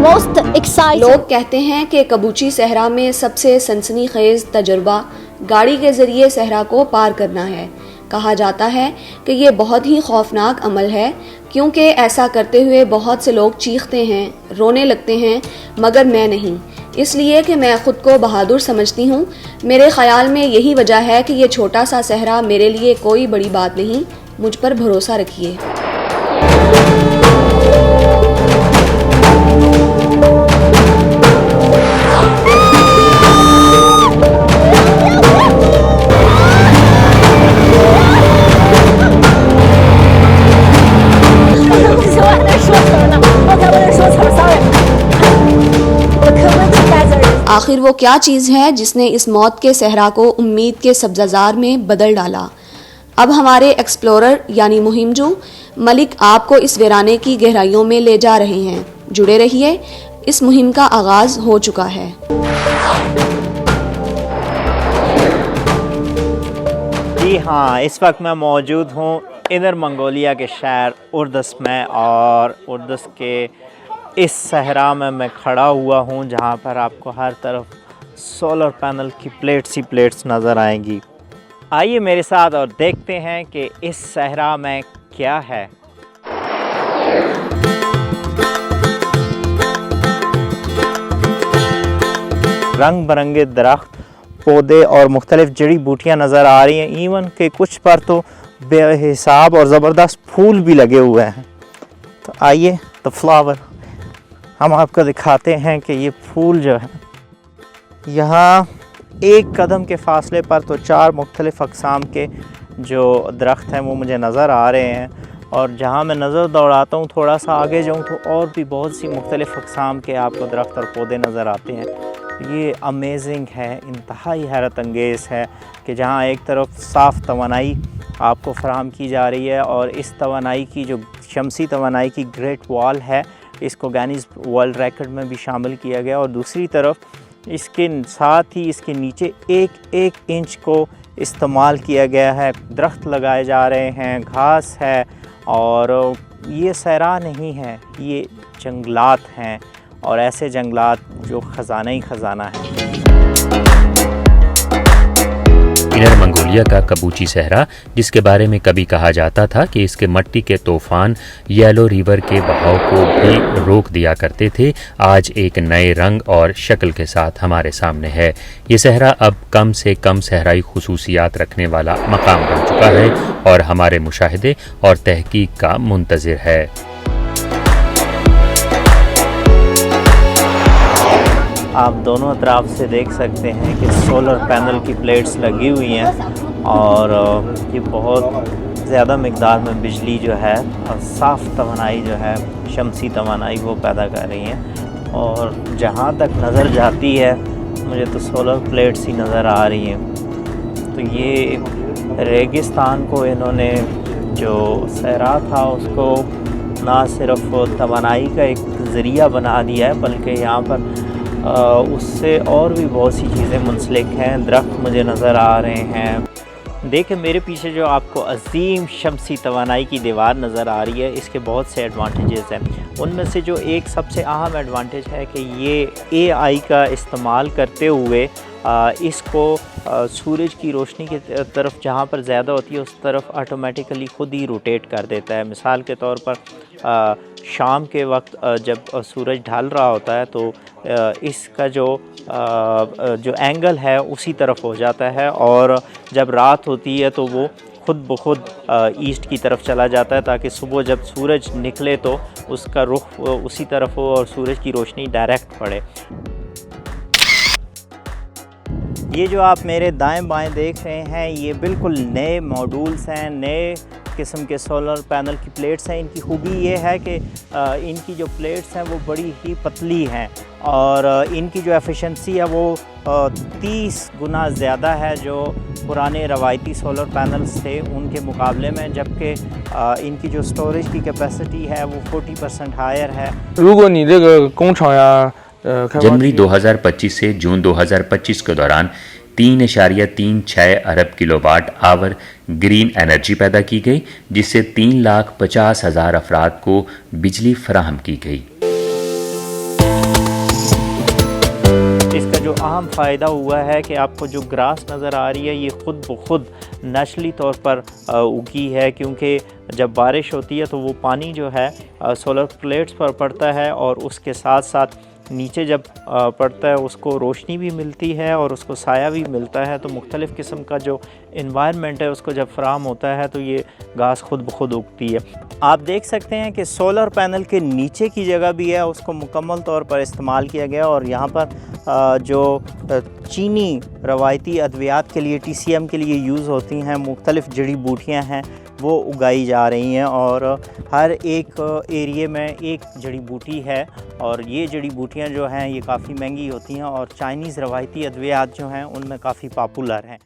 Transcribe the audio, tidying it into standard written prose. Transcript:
most exciting. लोग कहते हैं कि कबूची सहरा में सबसे सनसनीखेज तजुर्बा गाड़ी के ज़रिए सहरा को पार करना है। कहा जाता है कि ये बहुत ही खौफनाक अमल है, क्योंकि ऐसा करते हुए बहुत से लोग चीखते हैं, रोने लगते हैं, मगर मैं नहीं, इसलिए कि मैं ख़ुद को बहादुर समझती हूँ। मेरे ख़याल में यही वजह है कि ये छोटा सा सहरा मेरे लिए कोई बड़ी बात नहीं। मुझ पर भरोसा रखिए। आखिर वो क्या चीज़ है जिसने इस मौत के सहरा को उम्मीद के सब्ज़ाज़ार में बदल डाला। अब हमारे एक्सप्लोरर यानी मुहिमजू मलिक आपको इस वीराने की गहराइयों में ले जा रहे हैं। जुड़े रहिए, इस मुहिम का आगाज़ हो चुका है। जी हाँ, इस वक्त मैं मौजूद हूँ इधर मंगोलिया के शहर उर्दस में, और उर्दस के इस सहरा में मैं खड़ा हुआ हूँ जहाँ पर आपको हर तरफ सोलर पैनल की प्लेट्स ही प्लेट्स नज़र आएंगी। आइए मेरे साथ और देखते हैं कि इस सहरा में क्या है। रंग बिरंगे दरख्त, पौधे और मुख्तलिफ जड़ी बूटियाँ नज़र आ रही हैं। इवन के कुछ पर तो बेहिसाब और ज़बरदस्त फूल भी लगे हुए हैं। तो आइए द फ्लावर हम आपको दिखाते हैं कि ये फूल जो है, यहाँ एक कदम के फासले पर तो 4 मुख्तलिफ़ अक़साम के जो दरख्त हैं वो मुझे नज़र आ रहे हैं, और जहाँ मैं नज़र दौड़ाता हूँ थोड़ा सा आगे जाऊँ तो और भी बहुत सी मुख्तलिफ़ अक़साम के आपको दरख्त और पौधे नज़र आते हैं। ये अमेजिंग है, इंतहाई हैरत अंगेज़ है कि जहाँ एक तरफ साफ़ तवानाई आपको फ़राहम की जा रही है, और इस तवानाई की जो शमसी तवानाई की ग्रेट वॉल है, इसको गिनीज़ वर्ल्ड रिकॉर्ड में भी शामिल किया गया, और दूसरी तरफ इसके साथ ही इसके नीचे एक इंच को इस्तेमाल किया गया है। दरख्त लगाए जा रहे हैं, घास है, और ये सहरा नहीं है, ये जंगलात हैं, और ऐसे जंगलात जो ख़जाना ही ख़जाना है। इनर मंगोलिया का कबूची सहरा, जिसके बारे में कभी कहा जाता था कि इसके मट्टी के तूफान येलो रिवर के बहाव को भी रोक दिया करते थे, आज एक नए रंग और शक्ल के साथ हमारे सामने है। ये सहरा अब कम से कम सहराई खुसूसियात रखने वाला मकाम बन चुका है और हमारे मुशाहिदे और तहकीक का मुंतज़िर है। आप दोनों तरफ से देख सकते हैं कि सोलर पैनल की प्लेट्स लगी हुई हैं, और ये बहुत ज़्यादा मिक़दार में बिजली जो है और साफ़ तवानाई जो है, शमसी तवानाई वो पैदा कर रही हैं। और जहाँ तक नज़र जाती है मुझे तो सोलर प्लेट्स ही नज़र आ रही हैं। तो ये रेगिस्तान को इन्होंने जो सहरा था उसको ना सिर्फ तवानाई का एक ज़रिया बना दिया है, बल्कि यहाँ पर उससे और भी बहुत सी चीज़ें मुंसलिक हैं। दरख्त मुझे नज़र आ रहे हैं। देखिए मेरे पीछे जो आपको अजीम शमसी तवानाई की दीवार नज़र आ रही है, इसके बहुत से एडवांटेजेस हैं। उनमें से जो एक सबसे अहम एडवांटेज है कि ये AI का इस्तेमाल करते हुए इसको सूरज की रोशनी की तरफ जहाँ पर ज़्यादा होती है उस तरफ ऑटोमेटिकली ख़ुद ही रोटेट कर देता है। मिसाल के तौर पर शाम के वक्त जब सूरज ढल रहा होता है तो इसका जो एंगल है उसी तरफ हो जाता है, और जब रात होती है तो वो खुद ब खुद ईस्ट की तरफ चला जाता है, ताकि सुबह जब सूरज निकले तो उसका रुख उसी तरफ हो और सूरज की रोशनी डायरेक्ट पड़े। ये जो आप मेरे दाएं बाएं देख रहे हैं ये बिल्कुल नए मॉड्यूल्स हैं, नए किस्म के सोलर पैनल की प्लेट्स हैं। इनकी खूबी ये है कि इनकी जो प्लेट्स हैं वो बड़ी ही पतली हैं, और इनकी जो एफिशिएंसी है वो 30 गुना ज़्यादा है जो पुराने रवायती सोलर पैनल्स थे उनके मुकाबले में, जबकि इनकी जो स्टोरेज की कैपेसिटी है वो 40% हायर है। जनवरी 2025 से जून 2025 के दौरान 3.36 अरब किलोवाट आवर ग्रीन एनर्जी पैदा की गई, जिससे 3,50,000 अफराद को बिजली फराहम की गई। अहम फ़ायदा हुआ है कि आपको जो ग्रास नज़र आ रही है ये ख़ुद ब खुद नस्ली तौर पर उगी है, क्योंकि जब बारिश होती है तो वो पानी जो है सोलर प्लेट्स पर पड़ता है और उसके साथ साथ नीचे जब पड़ता है उसको रोशनी भी मिलती है और उसको साया भी मिलता है। तो मुख्तलिफ़ किस्म का जो इन्वायरमेंट है उसको जब फराहम होता है तो ये घास खुद ब खुद उगती है। आप देख सकते हैं कि सोलर पैनल के नीचे की जगह भी है उसको मुकम्मल तौर पर इस्तेमाल किया गया और यहाँ पर जो चीनी रवायती अद्वियात के लिए TCM के लिए यूज़ होती हैं मुख्तलिफ़ जड़ी बूटियाँ हैं वो उगाई जा रही हैं और हर एक एरिए में एक जड़ी बूटी है और ये जड़ी बूटियाँ जो हैं ये काफ़ी महंगी होती हैं और चाइनीज़ रवायती अद्वियात जो हैं उनमें काफ़ी पॉपुलर हैं।